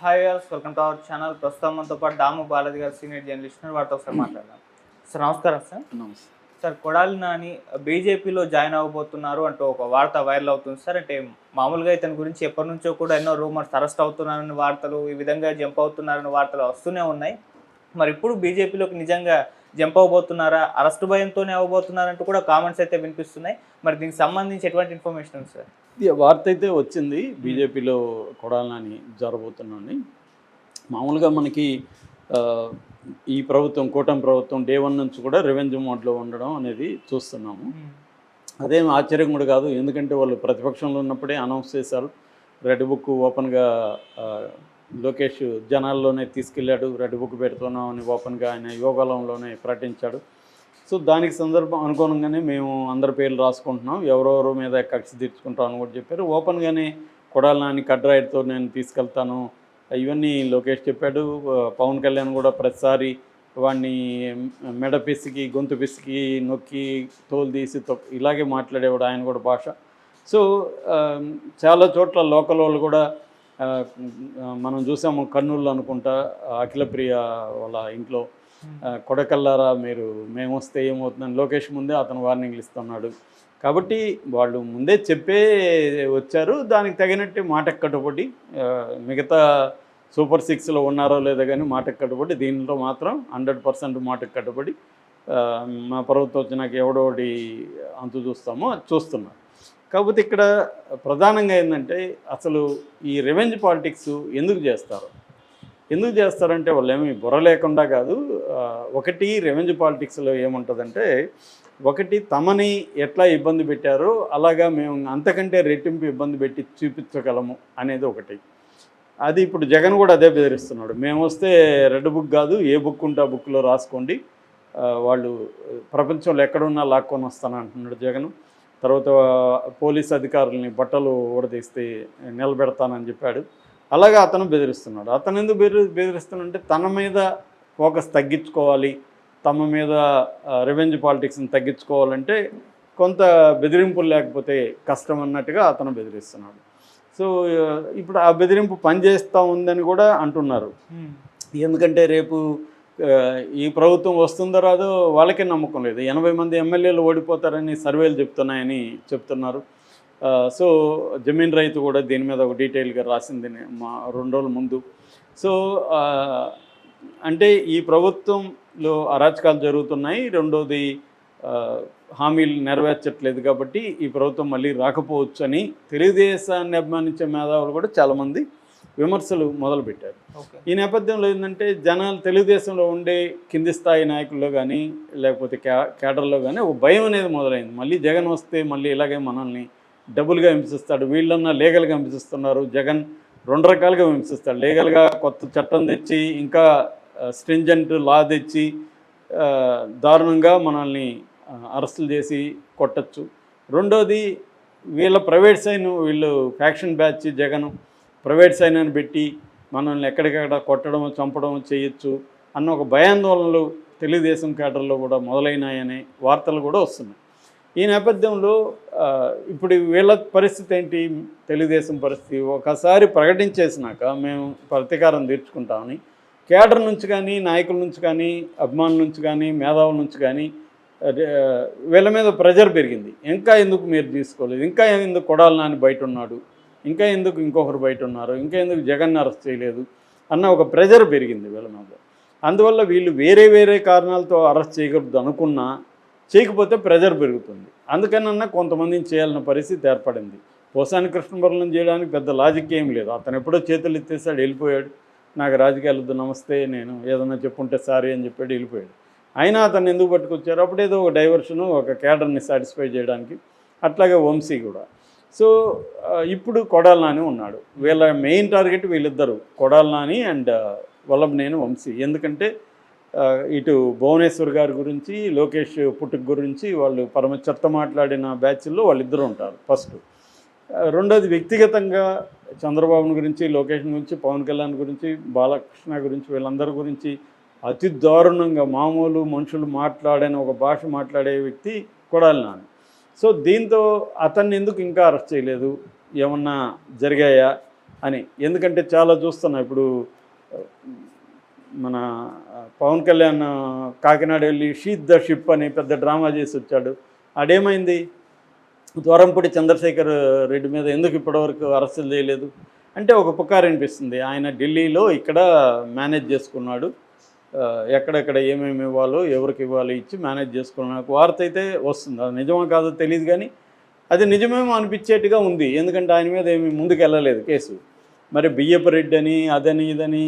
Hi viewers, welcome to our channel. ప్రస్తుతం మనతో పాటు దాము బాలాజీ గారు, సీనియర్ జర్నలిస్ట్, వారితో ఒకసారి మాట్లాడదాం. సార్ నమస్కారం. సార్ నమస్తే. సార్ కొడాలి నాని బీజేపీలో జాయిన్ అవ్వబోతున్నారు అంటూ ఒక వార్త వైరల్ అవుతుంది సార్. అంటే మామూలుగా ఇతని గురించి ఎప్పటి నుంచో కూడా ఎన్నో రూమర్స్, అరెస్ట్ అవుతున్నారని వార్తలు, ఈ విధంగా జంప్ అవుతున్నారని వార్తలు వస్తూనే ఉన్నాయి. మరి ఇప్పుడు బీజేపీలోకి నిజంగా జంప్ అవ్వబోతున్నారా, అరెస్ట్ భయంతోనే అవ్వబోతున్నారంటూ కూడా కామెంట్స్ అయితే వినిపిస్తున్నాయి. మరి దీనికి సంబంధించి ఎటువంటి ఇన్ఫర్మేషన్ ఉంది సార్? వార్త అయితే వచ్చింది, బీజేపీలో కొడాలి నాని జరబోతున్నాని. మామూలుగా మనకి ఈ ప్రభుత్వం, కూటమి ప్రభుత్వం డే 1 నుంచి కూడా రివెంజ్ మోడ్లో ఉండడం అనేది చూస్తున్నాము. అదేం ఆశ్చర్యం కూడా కాదు, ఎందుకంటే వాళ్ళు ప్రతిపక్షంలో ఉన్నప్పుడే అనౌన్స్ చేశారు. రెడ్ బుక్ ఓపెన్గా లోకేష్ జనాల్లోనే తీసుకెళ్ళాడు, రెడ్ బుక్ పెడుతున్నాం అని ఓపెన్గా ఆయన యోగాలంలోనే ప్రకటించాడు. సో దానికి సందర్భం అనుగుణంగానే మేము అందరి పేర్లు రాసుకుంటున్నాం, ఎవరెవరి మీద కక్ష తీర్చుకుంటాం అని కూడా చెప్పారు. ఓపెన్గానే కొడాలి నాని కడ్రాయిడ్తో నేను తీసుకెళ్తాను ఇవన్నీ లోకేష్ చెప్పాడు. పవన్ కళ్యాణ్ కూడా ప్రతిసారి వాడిని మెడ పిసికి, గొంతు పిసికి, నొక్కి, తోలు తీసి ఇలాగే మాట్లాడేవాడు ఆయన కూడా భాష. సో చాలా చోట్ల లోకల్ వాళ్ళు కూడా మనం చూసాము, కర్నూలు అనుకుంటా అఖిలప్రియ వాళ్ళ ఇంట్లో కొడకల్లారా మీరు, మేము వస్తే ఏమవుతుందని లోకేష్ ముందే అతను వార్నింగ్లు ఇస్తున్నాడు. కాబట్టి వాళ్ళు ముందే చెప్పే వచ్చారు, దానికి తగినట్టు మాటకు కట్టుబడి, మిగతా సూపర్ 6లో ఉన్నారో లేదో కానీ మాటకు కట్టుబడి, దీనిలో మాత్రం 100% మాటకు కట్టుబడి మా ప్రభుత్వం వచ్చినాక ఎవడోడి అంతు చూస్తామో అది చూస్తున్నారు. కాకపోతే ఇక్కడ ప్రధానంగా ఏంటంటే, అసలు ఈ రివెంజ్ పాలిటిక్స్ ఎందుకు చేస్తారంటే వాళ్ళు ఏమీ బుర్ర లేకుండా కాదు. ఒకటి రివెంజ్ పాలిటిక్స్లో ఏముంటుందంటే, ఒకటి తమని ఎట్లా ఇబ్బంది పెట్టారో అలాగా మేము అంతకంటే రెట్టింపు ఇబ్బంది పెట్టి చూపించగలము అనేది ఒకటి. అది ఇప్పుడు జగన్ కూడా అదే బెదిరిస్తున్నాడు. మేము వస్తే రెడ్ బుక్ కాదు, ఏ బుక్ ఉంటే ఆ బుక్లో రాసుకోండి, వాళ్ళు ప్రపంచంలో ఎక్కడున్నా లాక్కొని వస్తాను అంటున్నాడు జగన్. తర్వాత పోలీస్ అధికారులని బట్టలు ఊడదీస్తే నిలబెడతానని చెప్పాడు. అలాగే అతను బెదిరిస్తున్నాడు. అతను ఎందుకు బెదిరిస్తున్నాడంటే, తన మీద ఫోకస్ తగ్గించుకోవాలి, తమ మీద రివెంజ్ పాలిటిక్స్ని తగ్గించుకోవాలంటే కొంత బెదిరింపులు లేకపోతే కష్టం అన్నట్టుగా అతను బెదిరిస్తున్నాడు. సో ఇప్పుడు ఆ బెదిరింపు పనిచేస్తూ ఉందని కూడా అంటున్నారు. ఎందుకంటే రేపు ఈ ప్రభుత్వం వస్తుందో రాదో వాళ్ళకే నమ్మకం లేదు. 80 మంది ఎమ్మెల్యేలు ఓడిపోతారని సర్వేలు చెప్తున్నారు. సో జమీన్ రైతు కూడా దీని మీద ఒక డీటెయిల్గా రాసింది మా 2 రోజుల ముందు. సో అంటే ఈ ప్రభుత్వంలో అరాచకాలు జరుగుతున్నాయి, రెండోది హామీలు నెరవేర్చట్లేదు, కాబట్టి ఈ ప్రభుత్వం మళ్ళీ రాకపోవచ్చు అని తెలుగుదేశాన్ని అభిమానించే మేధావులు కూడా చాలామంది విమర్శలు మొదలుపెట్టారు. ఈ నేపథ్యంలో ఏంటంటే, జనాలు తెలుగుదేశంలో ఉండే కింది స్థాయి నాయకుల్లో కానీ లేకపోతే కేడర్లో కానీ ఒక భయం అనేది మొదలైంది. మళ్ళీ జగన్ వస్తే మళ్ళీ ఇలాగే మనల్ని డబుల్గా హింసిస్తాడు, వీళ్ళన్నా లీగల్గా హింసిస్తున్నారు, జగన్ 2 రకాలుగా హింసిస్తాడు. లీగల్గా కొత్త చట్టం తెచ్చి, ఇంకా స్ట్రింజెంట్ లా తెచ్చి దారుణంగా మనల్ని అరెస్టులు చేసి కొట్టచ్చు. రెండోది వీళ్ళ ప్రైవేట్ సైన్, వీళ్ళు faction batch Jagan private sign అని పెట్టి మనల్ని ఎక్కడికక్కడ కొట్టడం, చంపడం చేయొచ్చు అన్న ఒక భయాందోళనలు తెలుగుదేశం కేడర్లో కూడా మొదలైనాయనే వార్తలు కూడా వస్తున్నాయి. ఈ నేపథ్యంలో ఇప్పుడు వీళ్ళ పరిస్థితి ఏంటి, తెలుగుదేశం పరిస్థితి, ఒకసారి ప్రకటించేసినాక మేము ప్రతీకారం తీర్చుకుంటామని కేడర్ నుంచి కానీ, నాయకుల నుంచి కానీ, అభిమానుల నుంచి కానీ, మేధావుల నుంచి కానీ వీళ్ళ మీద ప్రెజర్ పెరిగింది. ఇంకా ఎందుకు మీరు తీసుకోలేదు, ఇంకా ఎందుకు కొడాలి నాని బయట ఉన్నాడు, ఇంకా ఎందుకు ఇంకొకరు బయట ఉన్నారు, ఇంకా ఎందుకు జగన్ అరెస్ట్ చేయలేదు అన్న ఒక ప్రెజర్ పెరిగింది వీళ్ళ మీద. అందువల్ల వీళ్ళు వేరే కారణాలతో అరెస్ట్ చేయకూడదు అనుకున్నా, చేయకపోతే ప్రెజర్ పెరుగుతుంది. అందుకనన్నా కొంతమందిని చేయాలన్న పరిస్థితి ఏర్పడింది. పోసాని కృష్ణమురళిని చేయడానికి పెద్ద లాజిక్ ఏం లేదు. అతను ఎప్పుడో చేతులు ఎత్తేసాడు, వెళ్ళిపోయాడు. నాకు రాజకీయాలు వద్దు, నమస్తే, నేను ఏదన్నా చెప్పుంటే సారీ అని చెప్పాడు, వెళ్ళిపోయాడు. అయినా అతను ఎందుకు పట్టుకొచ్చారు, అప్పుడేదో ఒక డైవర్షను, ఒక క్యాడర్ని సాటిస్ఫై చేయడానికి. అట్లాగే వంశీ కూడా. సో ఇప్పుడు కొడాలి నాని ఉన్నాడు. వీళ్ళ మెయిన్ టార్గెట్ వీళ్ళిద్దరు, కొడాలి నాని అండ్ వల్లభనేని వంశీ. ఎందుకంటే ఇటు భువనేశ్వర్ గారి గురించి, లోకేష్ పుట్టుక గురించి వాళ్ళు పరమ చెత్త మాట్లాడిన బ్యాచ్ల్లో వాళ్ళిద్దరూ ఉంటారు ఫస్ట్. రెండోది వ్యక్తిగతంగా చంద్రబాబుని గురించి, లోకేష్ గురించి, పవన్ కళ్యాణ్ గురించి, బాలకృష్ణ గురించి, వీళ్ళందరి గురించి అతి దారుణంగా మామూలు మనుషులు మాట్లాడని ఒక భాష మాట్లాడే వ్యక్తి కొడాలి నాని. సో దీంతో అతన్ని ఎందుకు ఇంకా అరెస్ట్ చేయలేదు, ఏమన్నా జరిగాయా, అని. ఎందుకంటే చాలా చూస్తున్నా ఇప్పుడు మన పవన్ కళ్యాణ్ కాకినాడ వెళ్ళి షీట్ ద షిప్ అని పెద్ద డ్రామా చేసి వచ్చాడు. అదేమైంది? ద్వారంపూడి చంద్రశేఖర్ రెడ్డి మీద ఎందుకు ఇప్పటివరకు అరెస్టులు చేయలేదు అంటే ఒక పుకారు అనిపిస్తుంది. ఆయన ఢిల్లీలో ఇక్కడ మేనేజ్ చేసుకున్నాడు, ఎక్కడెక్కడ ఏమేమి ఇవ్వాలో ఎవరికి ఇవ్వాలో ఇచ్చి మేనేజ్ చేసుకున్నాడు వార్త అయితే వస్తుంది. అది నిజమో కాదో తెలియదు, కానీ అది నిజమేమో అనిపించేట్టుగా ఉంది. ఎందుకంటే ఆయన మీద ఏమి ముందుకు వెళ్ళలేదు కేసు. మరి బియ్యపు రెడ్డి అని అదని ఇదని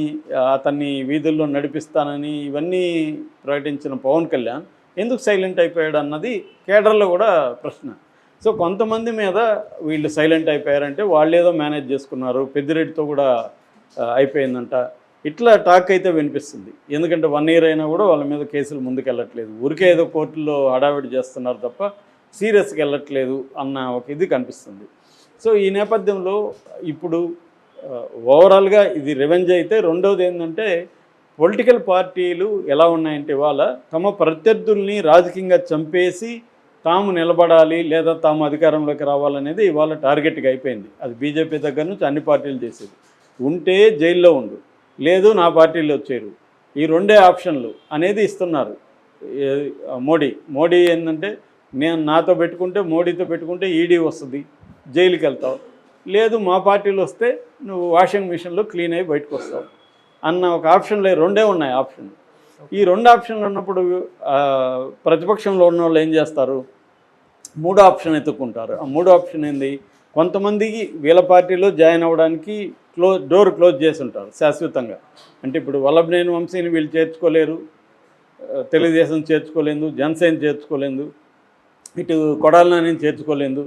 అతన్ని వీధుల్లో నడిపిస్తానని ఇవన్నీ ప్రకటించిన పవన్ కళ్యాణ్ ఎందుకు సైలెంట్ అయిపోయాడు అన్నది కేడర్లో కూడా ప్రశ్న. సో కొంతమంది మీద వీళ్ళు సైలెంట్ అయిపోయారంటే వాళ్ళు ఏదో మేనేజ్ చేసుకున్నారు, పెద్దిరెడ్డితో కూడా అయిపోయిందంట, ఇట్లా టాక్ అయితే వినిపిస్తుంది. ఎందుకంటే 1 year అయినా కూడా వాళ్ళ మీద కేసులు ముందుకు వెళ్ళట్లేదు, ఊరికే ఏదో కోర్టులో హడావిడి చేస్తున్నారు తప్ప సీరియస్గా వెళ్ళట్లేదు అన్న ఒక ఇది కనిపిస్తుంది. సో ఈ నేపథ్యంలో ఇప్పుడు ఓవరాల్గా ఇది రివెంజ్ అయితే, రెండవది ఏంటంటే పొలిటికల్ పార్టీలు ఎలా ఉన్నాయంటే ఇవాళ తమ ప్రత్యర్థుల్ని రాజకీయంగా చంపేసి తాము నిలబడాలి లేదా తాము అధికారంలోకి రావాలనేది ఇవాళ టార్గెట్గా అయిపోయింది. అది బీజేపీ దగ్గర నుంచి అన్ని పార్టీలు చేసేది. ఉంటే జైల్లో ఉండు, లేదు నా పార్టీలో చేరు, ఈ 2 ఆప్షన్లు అనేది ఇస్తున్నారు మోడీ ఏంటంటే నేను నాతో పెట్టుకుంటే మోడీతో పెట్టుకుంటే ఈడీ వస్తుంది, జైలుకి వెళ్తావు, లేదు మా పార్టీలో వస్తే నువ్వు వాషింగ్ మిషన్లో క్లీన్ అయ్యి బయటకు వస్తావు అన్న ఒక ఆప్షన్లో 2 ఉన్నాయి ఆప్షన్. ఈ 2 ఆప్షన్లు ఉన్నప్పుడు ప్రతిపక్షంలో ఉన్న వాళ్ళు ఏం చేస్తారు? 3 ఆప్షన్ ఎత్తుక్కుంటారు. ఆ 3 ఆప్షన్ ఏంది? కొంతమందికి వీళ్ళ పార్టీలో జాయిన్ అవ్వడానికి డోర్ క్లోజ్ చేసి ఉంటారు శాశ్వతంగా. అంటే ఇప్పుడు వల్లభనేని వంశీని వీళ్ళు చేర్చుకోలేరు, తెలుగుదేశం చేర్చుకోలేదు, జనసేన చేర్చుకోలేదు, ఇటు కొడాలి నానిని చేర్చుకోలేదు.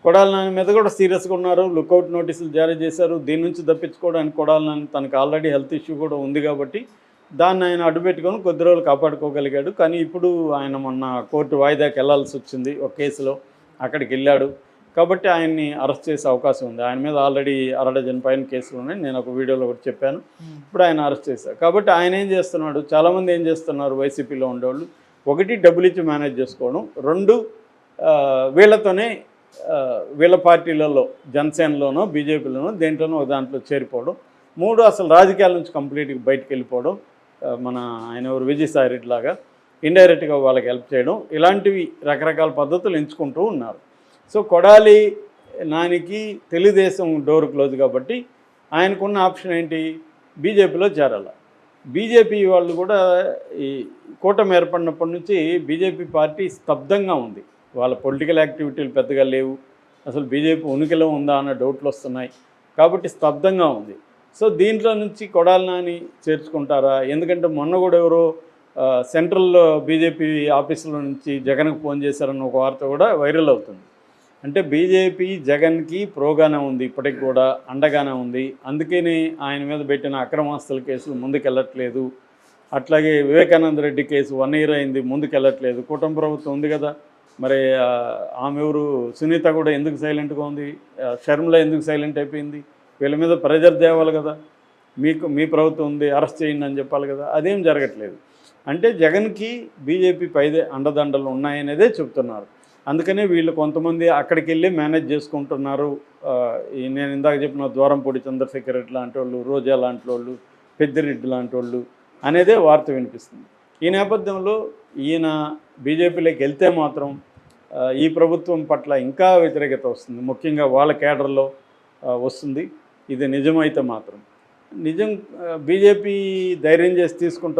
కొడాలి నాని మీద కూడా సీరియస్గా ఉన్నారు, లుకౌట్ నోటీసులు జారీ చేశారు. దీని నుంచి తప్పించుకోవడానికి కొడాలి నాని తనకు ఆల్రెడీ హెల్త్ ఇష్యూ కూడా ఉంది కాబట్టి దాన్ని ఆయన అడ్డుపెట్టుకొని కొద్ది రోజులు కాపాడుకోగలిగాడు. కానీ ఇప్పుడు ఆయన మొన్న కోర్టు వాయిదాకి వెళ్లాల్సి వచ్చింది ఒక కేసులో, అక్కడికి వెళ్ళాడు కాబట్టి ఆయన్ని అరెస్ట్ చేసే అవకాశం ఉంది. ఆయన మీద ఆల్రెడీ 6 డజన్ పైన కేసులు ఉన్నాయి, నేను ఒక వీడియోలో కూడా చెప్పాను. ఇప్పుడు ఆయన అరెస్ట్ చేశారు కాబట్టి ఆయన ఏం చేస్తున్నాడు, చాలామంది ఏం చేస్తున్నారు వైసీపీలో ఉండేవాళ్ళు, 1 డబ్బులు ఇచ్చి మేనేజ్ చేసుకోవడం, 2 వీళ్ళతోనే వీళ్ళ పార్టీలలో జనసేనలోనో బీజేపీలోనో దేంట్లోనో ఒక దాంట్లో చేరిపోవడం, 3 అసలు రాజకీయాల నుంచి కంప్లీట్గా బయటకు వెళ్ళిపోవడం, మన ఆయన ఎవరు విజయసాయి రెడ్డి లాగా ఇండైరెక్ట్గా వాళ్ళకి హెల్ప్ చేయడం, ఇలాంటివి రకరకాల పద్ధతులు ఎంచుకుంటూ ఉన్నారు. సో కొడాలి నానికి తెలుగుదేశం డోర్ క్లోజ్ కాబట్టి ఆయనకున్న ఆప్షన్ ఏంటి, బీజేపీలో చేరాలి. బీజేపీ వాళ్ళు కూడా ఈ కూటమి ఏర్పడినప్పటి నుంచి బీజేపీ పార్టీ స్తబ్దంగా ఉంది, వాళ్ళ పొలిటికల్ యాక్టివిటీలు పెద్దగా లేవు, అసలు బీజేపీ ఉనికిలో ఉందా అన్న డౌట్లు వస్తున్నాయి కాబట్టి స్తబ్దంగా ఉంది. సో దీంట్లో నుంచి కొడాలి నాని చేర్చుకుంటారా? ఎందుకంటే మొన్న కూడా ఎవరో సెంట్రల్ బీజేపీ ఆఫీసులో నుంచి జగన్కి ఫోన్ చేశారన్న ఒక వార్త కూడా వైరల్ అవుతుంది. అంటే బీజేపీ జగన్కి ప్రోగానే ఉంది, ఇప్పటికి కూడా అండగానే ఉంది, అందుకని ఆయన మీద పెట్టిన అక్రమాస్తుల కేసులు ముందుకెళ్ళట్లేదు. అట్లాగే వివేకానంద రెడ్డి కేసు 1 year అయింది, ముందుకెళ్ళట్లేదు. కూటమి ప్రభుత్వం ఉంది కదా, మరి ఆమె ఎవరు సునీత కూడా ఎందుకు సైలెంట్గా ఉంది, షర్మిల ఎందుకు సైలెంట్ అయిపోయింది? వీళ్ళ మీద ప్రెజర్ తేవాలి కదా, మీ ప్రభుత్వం ఉంది అరెస్ట్ చేయండి అని చెప్పాలి కదా, అదేం జరగట్లేదు. అంటే జగన్కి బీజేపీ పైదే అండదండలు ఉన్నాయనేదే చెప్తున్నారు. అందుకనే వీళ్ళు కొంతమంది అక్కడికి వెళ్ళి మేనేజ్ చేసుకుంటున్నారు. నేను ఇందాక చెప్పిన ద్వారంపూడి చంద్రశేఖర్ రెడ్డి లాంటి వాళ్ళు, రోజా లాంటి వాళ్ళు, పెద్దిరెడ్డి లాంటి వాళ్ళు అనేదే వార్త వినిపిస్తుంది. ఈ నేపథ్యంలో ఈయన బీజేపీలోకి వెళ్తే మాత్రం ఈ ప్రభుత్వం పట్ల ఇంకా వ్యతిరేకత వస్తుంది, ముఖ్యంగా వాళ్ళ కేడర్లో వస్తుంది. ఇది నిజమైతే మాత్రం నిజం బీజేపీ ధైర్యం చేసి తీసుకుంటుంది.